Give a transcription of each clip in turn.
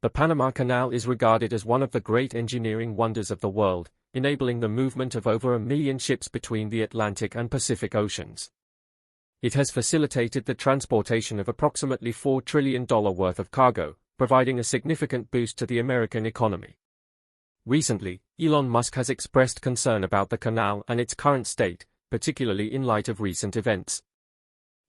The Panama Canal is regarded as one of the great engineering wonders of the world, enabling the movement of over 1 million ships between the Atlantic and Pacific Oceans. It has facilitated the transportation of approximately $4 trillion worth of cargo, providing a significant boost to the American economy. Recently, Elon Musk has expressed concern about the canal and its current state, particularly in light of recent events.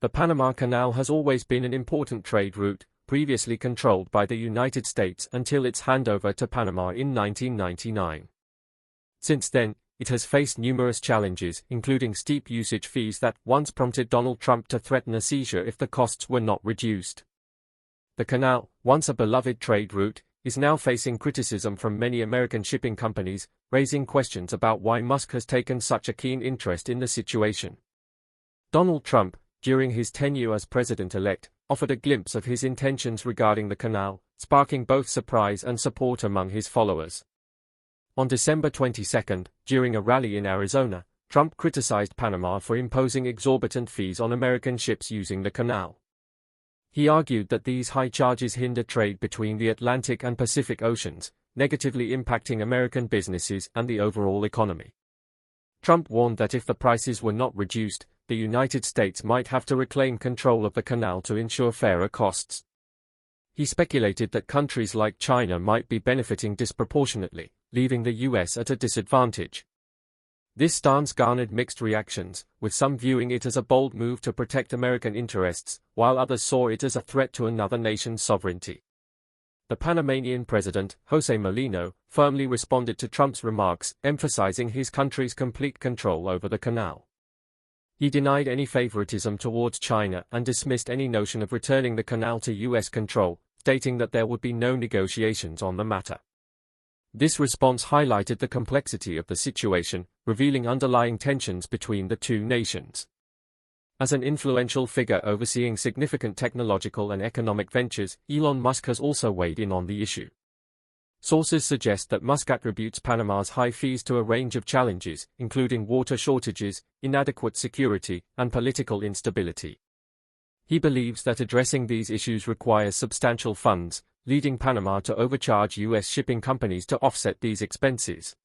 The Panama Canal has always been an important trade route, previously controlled by the United States until its handover to Panama in 1999. Since then, it has faced numerous challenges, including steep usage fees that once prompted Donald Trump to threaten a seizure if the costs were not reduced. The canal, once a beloved trade route, is now facing criticism from many American shipping companies, raising questions about why Musk has taken such a keen interest in the situation. Donald Trump, during his tenure as president-elect, offered a glimpse of his intentions regarding the canal, sparking both surprise and support among his followers. On December 22, during a rally in Arizona, Trump criticized Panama for imposing exorbitant fees on American ships using the canal. He argued that these high charges hinder trade between the Atlantic and Pacific Oceans, negatively impacting American businesses and the overall economy. Trump warned that if the prices were not reduced, the United States might have to reclaim control of the canal to ensure fairer costs. He speculated that countries like China might be benefiting disproportionately, leaving the US at a disadvantage. This stance garnered mixed reactions, with some viewing it as a bold move to protect American interests, while others saw it as a threat to another nation's sovereignty. The Panamanian president, José Mulino, firmly responded to Trump's remarks, emphasizing his country's complete control over the canal. He denied any favoritism towards China and dismissed any notion of returning the canal to US control, stating that there would be no negotiations on the matter. This response highlighted the complexity of the situation, revealing underlying tensions between the two nations. As an influential figure overseeing significant technological and economic ventures, Elon Musk has also weighed in on the issue. Sources suggest that Musk attributes Panama's high fees to a range of challenges, including water shortages, inadequate security, and political instability. He believes that addressing these issues requires substantial funds, leading Panama to overcharge U.S. shipping companies to offset these expenses.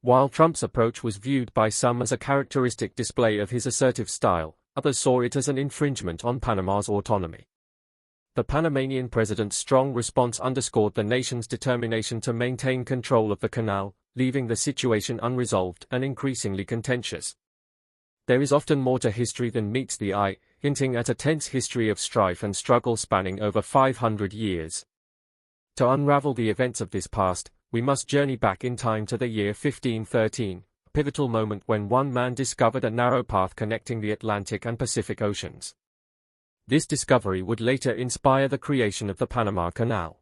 While Trump's approach was viewed by some as a characteristic display of his assertive style, others saw it as an infringement on Panama's autonomy. The Panamanian president's strong response underscored the nation's determination to maintain control of the canal, leaving the situation unresolved and increasingly contentious. There is often more to history than meets the eye, hinting at a tense history of strife and struggle spanning over 500 years. To unravel the events of this past, we must journey back in time to the year 1513, a pivotal moment when one man discovered a narrow path connecting the Atlantic and Pacific Oceans. This discovery would later inspire the creation of the Panama Canal.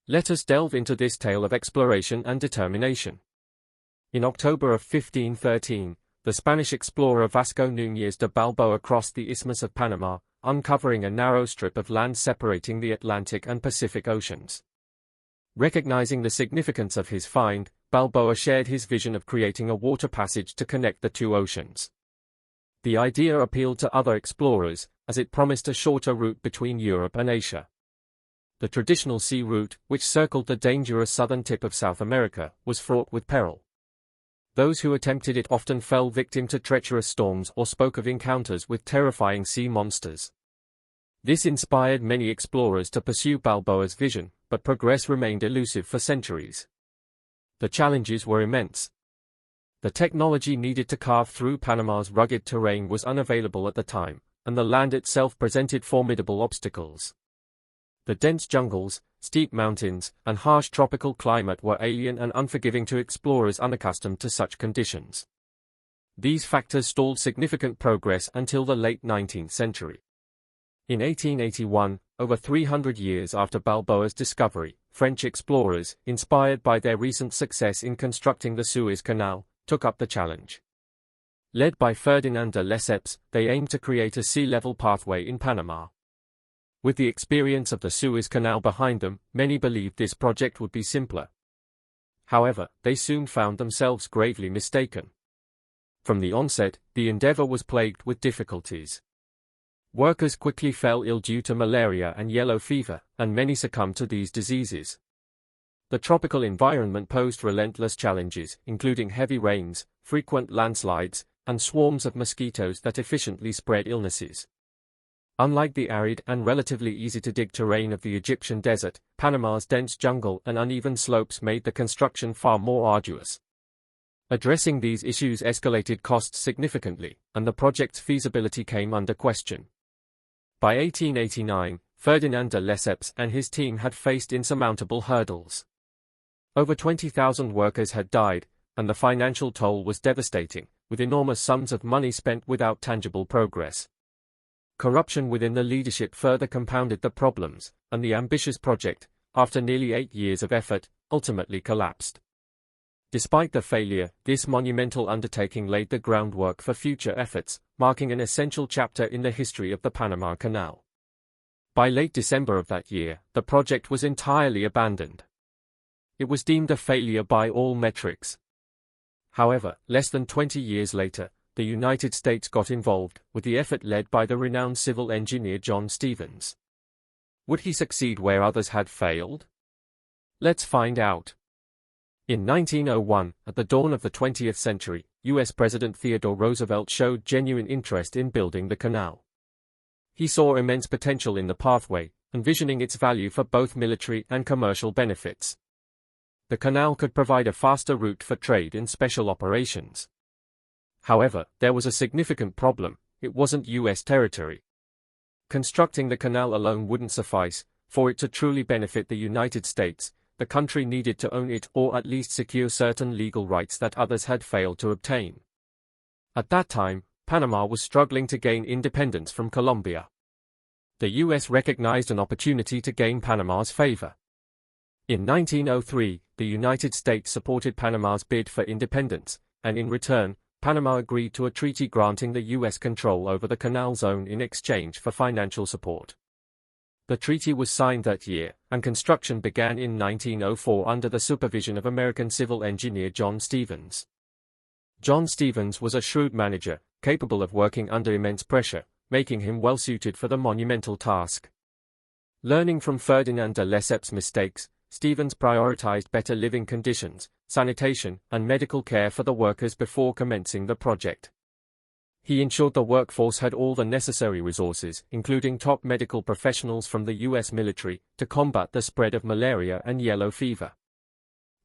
Let us delve into this tale of exploration and determination. In October of 1513, the Spanish explorer Vasco Núñez de Balboa crossed the Isthmus of Panama, uncovering a narrow strip of land separating the Atlantic and Pacific Oceans. Recognizing the significance of his find, Balboa shared his vision of creating a water passage to connect the two oceans. The idea appealed to other explorers, as it promised a shorter route between Europe and Asia. The traditional sea route, which circled the dangerous southern tip of South America, was fraught with peril. Those who attempted it often fell victim to treacherous storms or spoke of encounters with terrifying sea monsters. This inspired many explorers to pursue Balboa's vision, but progress remained elusive for centuries. The challenges were immense. The technology needed to carve through Panama's rugged terrain was unavailable at the time, and the land itself presented formidable obstacles. The dense jungles, steep mountains, and harsh tropical climate were alien and unforgiving to explorers unaccustomed to such conditions. These factors stalled significant progress until the late 19th century. In 1881, over 300 years after Balboa's discovery, French explorers, inspired by their recent success in constructing the Suez Canal, took up the challenge. Led by Ferdinand de Lesseps, they aimed to create a sea-level pathway in Panama. With the experience of the Suez Canal behind them, many believed this project would be simpler. However, they soon found themselves gravely mistaken. From the onset, the endeavor was plagued with difficulties. Workers quickly fell ill due to malaria and yellow fever, and many succumbed to these diseases. The tropical environment posed relentless challenges, including heavy rains, frequent landslides, and swarms of mosquitoes that efficiently spread illnesses. Unlike the arid and relatively easy-to-dig terrain of the Egyptian desert, Panama's dense jungle and uneven slopes made the construction far more arduous. Addressing these issues escalated costs significantly, and the project's feasibility came under question. By 1889, Ferdinand de Lesseps and his team had faced insurmountable hurdles. Over 20,000 workers had died, and the financial toll was devastating, with enormous sums of money spent without tangible progress. Corruption within the leadership further compounded the problems, and the ambitious project, after nearly 8 years of effort, ultimately collapsed. Despite the failure, this monumental undertaking laid the groundwork for future efforts, marking an essential chapter in the history of the Panama Canal. By late December of that year, the project was entirely abandoned. It was deemed a failure by all metrics. However, less than 20 years later, the United States got involved, with the effort led by the renowned civil engineer John Stevens. Would he succeed where others had failed? Let's find out. In 1901, at the dawn of the 20th century, U.S. President Theodore Roosevelt showed genuine interest in building the canal. He saw immense potential in the pathway, envisioning its value for both military and commercial benefits. The canal could provide a faster route for trade in special operations. However, there was a significant problem: it wasn't U.S. territory. Constructing the canal alone wouldn't suffice. For it to truly benefit the United States, the country needed to own it or at least secure certain legal rights that others had failed to obtain. At that time, Panama was struggling to gain independence from Colombia. The U.S. recognized an opportunity to gain Panama's favor. In 1903, the United States supported Panama's bid for independence, and in return, Panama agreed to a treaty granting the U.S. control over the canal zone in exchange for financial support. The treaty was signed that year, and construction began in 1904 under the supervision of American civil engineer John Stevens. John Stevens was a shrewd manager, capable of working under immense pressure, making him well-suited for the monumental task. Learning from Ferdinand de Lesseps' mistakes, Stevens prioritized better living conditions, sanitation, and medical care for the workers before commencing the project. He ensured the workforce had all the necessary resources, including top medical professionals from the U.S. military, to combat the spread of malaria and yellow fever.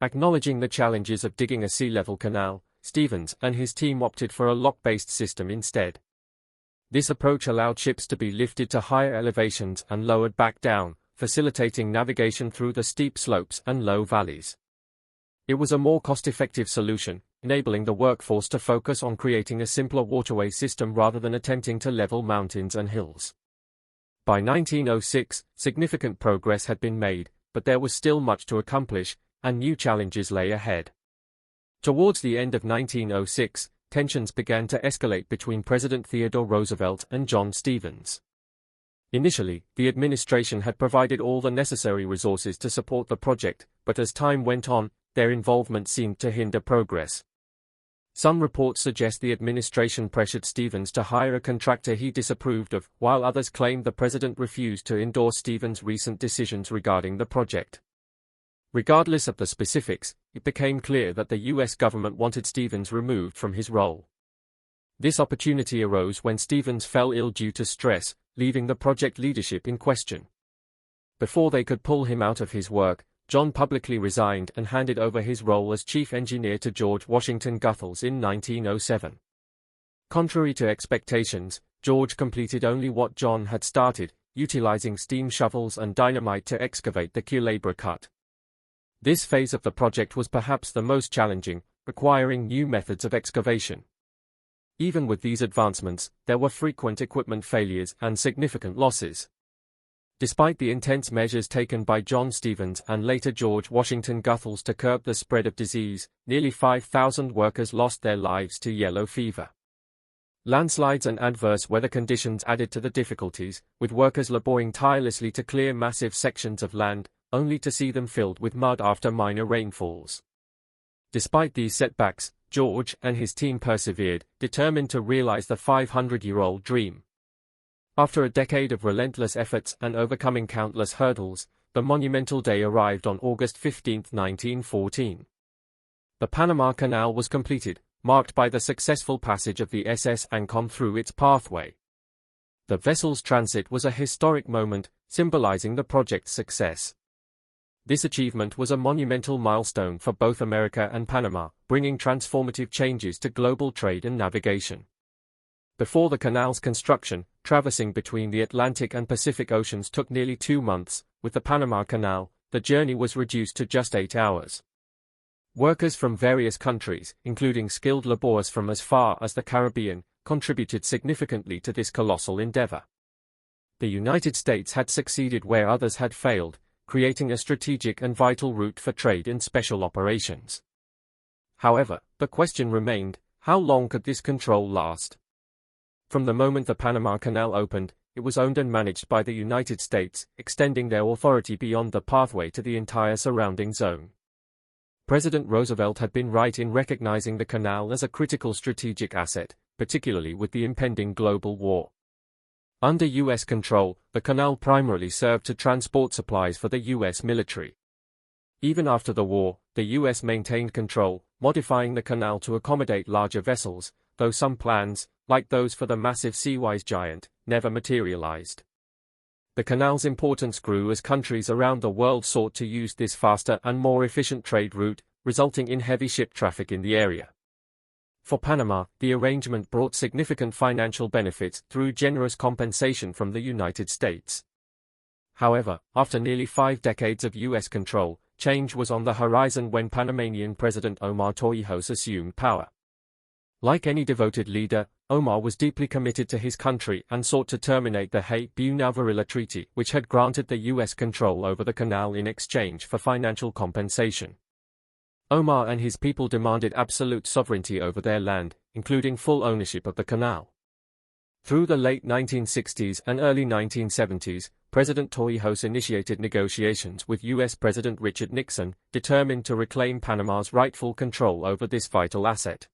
Acknowledging the challenges of digging a sea-level canal, Stevens and his team opted for a lock-based system instead. This approach allowed ships to be lifted to higher elevations and lowered back down, facilitating navigation through the steep slopes and low valleys. It was a more cost-effective solution, enabling the workforce to focus on creating a simpler waterway system rather than attempting to level mountains and hills. By 1906, significant progress had been made, but there was still much to accomplish, and new challenges lay ahead. Towards the end of 1906, tensions began to escalate between President Theodore Roosevelt and John Stevens. Initially, the administration had provided all the necessary resources to support the project, but as time went on, their involvement seemed to hinder progress. Some reports suggest the administration pressured Stevens to hire a contractor he disapproved of, while others claimed the president refused to endorse Stevens' recent decisions regarding the project. Regardless of the specifics, it became clear that the U.S. government wanted Stevens removed from his role. This opportunity arose when Stevens fell ill due to stress, leaving the project leadership in question. Before they could pull him out of his work, John publicly resigned and handed over his role as chief engineer to George Washington Goethals in 1907. Contrary to expectations, George completed only what John had started, utilizing steam shovels and dynamite to excavate the Culebra Cut. This phase of the project was perhaps the most challenging, requiring new methods of excavation. Even with these advancements, there were frequent equipment failures and significant losses. Despite the intense measures taken by John Stevens and later George Washington Goethals to curb the spread of disease, nearly 5,000 workers lost their lives to yellow fever. Landslides and adverse weather conditions added to the difficulties, with workers laboring tirelessly to clear massive sections of land, only to see them filled with mud after minor rainfalls. Despite these setbacks, George and his team persevered, determined to realize the 500-year-old dream. After a decade of relentless efforts and overcoming countless hurdles, the monumental day arrived on August 15, 1914. The Panama Canal was completed, marked by the successful passage of the SS Ancon through its pathway. The vessel's transit was a historic moment, symbolizing the project's success. This achievement was a monumental milestone for both America and Panama, bringing transformative changes to global trade and navigation. Before the canal's construction, traversing between the Atlantic and Pacific Oceans took nearly 2 months. With the Panama Canal, the journey was reduced to just 8 hours. Workers from various countries, including skilled laborers from as far as the Caribbean, contributed significantly to this colossal endeavor. The United States had succeeded where others had failed, creating a strategic and vital route for trade and special operations. However, the question remained, how long could this control last? From the moment the Panama Canal opened, it was owned and managed by the United States, extending their authority beyond the pathway to the entire surrounding zone. President Roosevelt had been right in recognizing the canal as a critical strategic asset, particularly with the impending global war. Under U.S. control, the canal primarily served to transport supplies for the U.S. military. Even after the war, the U.S. maintained control, modifying the canal to accommodate larger vessels, though some plans, like those for the massive Seawise giant, never materialized. The canal's importance grew as countries around the world sought to use this faster and more efficient trade route, resulting in heavy ship traffic in the area. For Panama, the arrangement brought significant financial benefits through generous compensation from the United States. However, after nearly 5 decades of U.S. control, change was on the horizon when Panamanian President Omar Torrijos assumed power. Like any devoted leader, Omar was deeply committed to his country and sought to terminate the Hay-Buenaventura Treaty, which had granted the U.S. control over the canal in exchange for financial compensation. Omar and his people demanded absolute sovereignty over their land, including full ownership of the canal. Through the late 1960s and early 1970s, President Torrijos initiated negotiations with U.S. President Richard Nixon, determined to reclaim Panama's rightful control over this vital asset.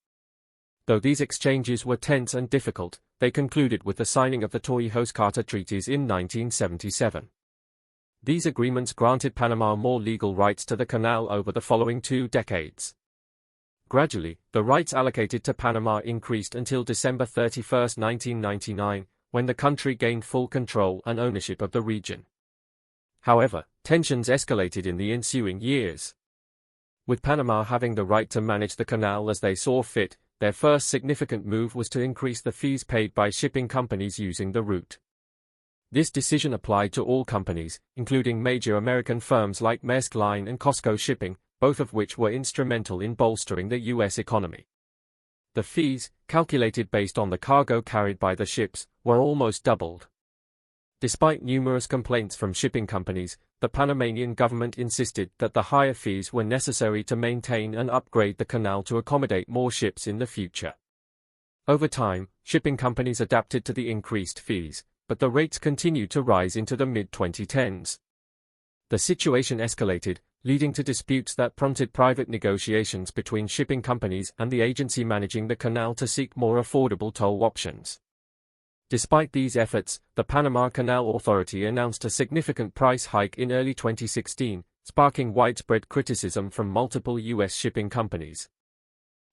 Though these exchanges were tense and difficult, they concluded with the signing of the Torrijos-Carter treaties in 1977. These agreements granted Panama more legal rights to the canal over the following 2 decades. Gradually, the rights allocated to Panama increased until December 31, 1999, when the country gained full control and ownership of the region. However, tensions escalated in the ensuing years. With Panama having the right to manage the canal as they saw fit, their first significant move was to increase the fees paid by shipping companies using the route. This decision applied to all companies, including major American firms like Maersk Line and COSCO Shipping, both of which were instrumental in bolstering the U.S. economy. The fees, calculated based on the cargo carried by the ships, were almost doubled. Despite numerous complaints from shipping companies, the Panamanian government insisted that the higher fees were necessary to maintain and upgrade the canal to accommodate more ships in the future. Over time, shipping companies adapted to the increased fees, but the rates continued to rise into the mid-2010s. The situation escalated, leading to disputes that prompted private negotiations between shipping companies and the agency managing the canal to seek more affordable toll options. Despite these efforts, the Panama Canal Authority announced a significant price hike in early 2016, sparking widespread criticism from multiple U.S. shipping companies.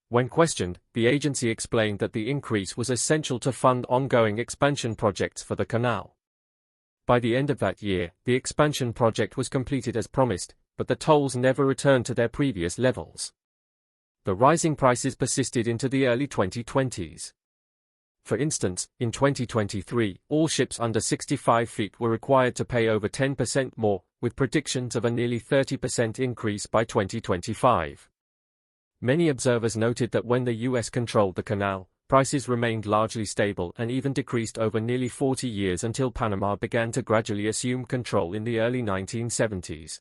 When questioned, the agency explained that the increase was essential to fund ongoing expansion projects for the canal. By the end of that year, the expansion project was completed as promised, but the tolls never returned to their previous levels. The rising prices persisted into the early 2020s. For instance, in 2023, all ships under 65 feet were required to pay over 10% more, with predictions of a nearly 30% increase by 2025. Many observers noted that when the U.S. controlled the canal, prices remained largely stable and even decreased over nearly 40 years until Panama began to gradually assume control in the early 1970s.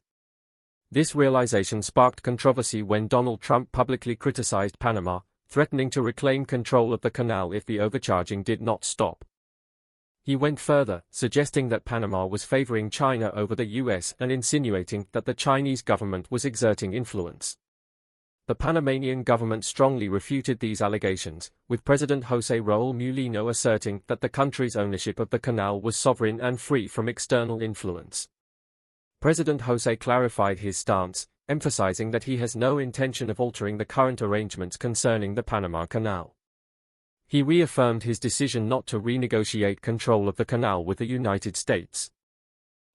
This realization sparked controversy when Donald Trump publicly criticized Panama, threatening to reclaim control of the canal if the overcharging did not stop. He went further, suggesting that Panama was favoring China over the U.S. and insinuating that the Chinese government was exerting influence. The Panamanian government strongly refuted these allegations, with President José Raúl Mulino asserting that the country's ownership of the canal was sovereign and free from external influence. President José clarified his stance, emphasizing that he has no intention of altering the current arrangements concerning the Panama Canal. He reaffirmed his decision not to renegotiate control of the canal with the United States.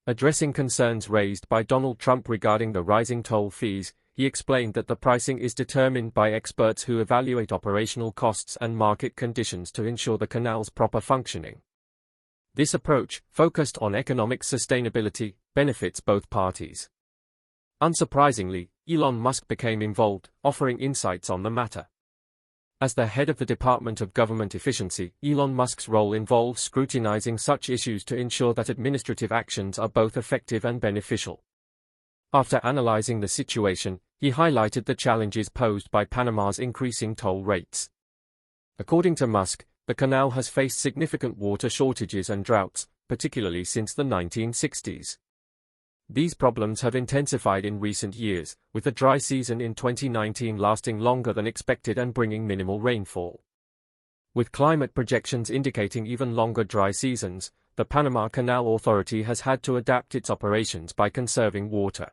Addressing concerns raised by Donald Trump regarding the rising toll fees, he explained that the pricing is determined by experts who evaluate operational costs and market conditions to ensure the canal's proper functioning. This approach, focused on economic sustainability, benefits both parties. Unsurprisingly, Elon Musk became involved, offering insights on the matter. As the head of the Department of Government Efficiency, Elon Musk's role involves scrutinizing such issues to ensure that administrative actions are both effective and beneficial. After analyzing the situation, he highlighted the challenges posed by Panama's increasing toll rates. According to Musk, the canal has faced significant water shortages and droughts, particularly since the 1960s. These problems have intensified in recent years, with the dry season in 2019 lasting longer than expected and bringing minimal rainfall. With climate projections indicating even longer dry seasons, the Panama Canal Authority has had to adapt its operations by conserving water.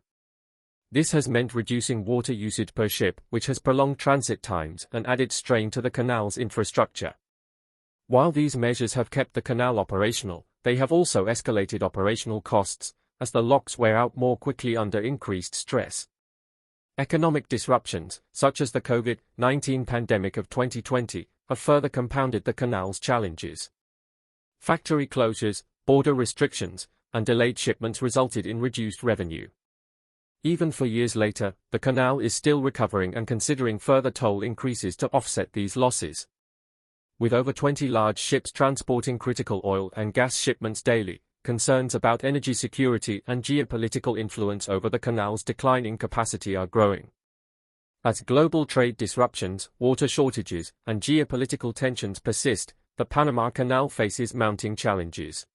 This has meant reducing water usage per ship, which has prolonged transit times and added strain to the canal's infrastructure. While these measures have kept the canal operational, they have also escalated operational costs, as the locks wear out more quickly under increased stress. Economic disruptions, such as the COVID-19 pandemic of 2020, have further compounded the canal's challenges. Factory closures, border restrictions, and delayed shipments resulted in reduced revenue. Even 4 years later, the canal is still recovering and considering further toll increases to offset these losses. With over 20 large ships transporting critical oil and gas shipments daily, concerns about energy security and geopolitical influence over the canal's declining capacity are growing. As global trade disruptions, water shortages, and geopolitical tensions persist, the Panama Canal faces mounting challenges.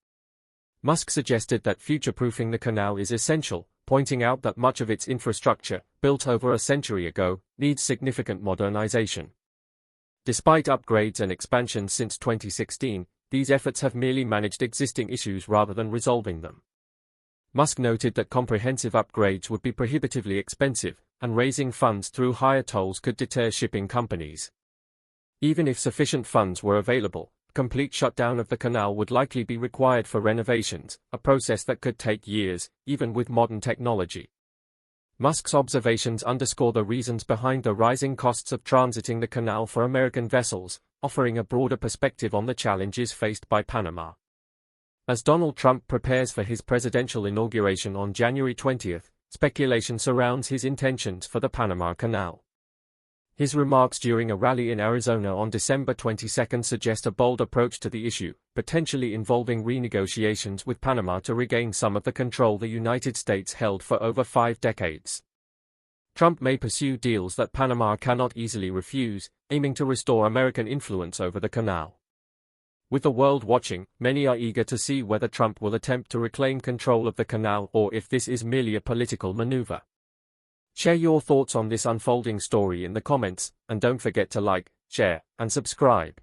Musk suggested that future-proofing the canal is essential, pointing out that much of its infrastructure, built over a century ago, needs significant modernization. Despite upgrades and expansions since 2016, these efforts have merely managed existing issues rather than resolving them. Musk noted that comprehensive upgrades would be prohibitively expensive, and raising funds through higher tolls could deter shipping companies. Even if sufficient funds were available, complete shutdown of the canal would likely be required for renovations, a process that could take years, even with modern technology. Musk's observations underscore the reasons behind the rising costs of transiting the canal for American vessels, offering a broader perspective on the challenges faced by Panama. As Donald Trump prepares for his presidential inauguration on January 20, speculation surrounds his intentions for the Panama Canal. His remarks during a rally in Arizona on December 22 suggest a bold approach to the issue, potentially involving renegotiations with Panama to regain some of the control the United States held for over 5 decades. Trump may pursue deals that Panama cannot easily refuse, aiming to restore American influence over the canal. With the world watching, many are eager to see whether Trump will attempt to reclaim control of the canal or if this is merely a political maneuver. Share your thoughts on this unfolding story in the comments, and don't forget to like, share, and subscribe.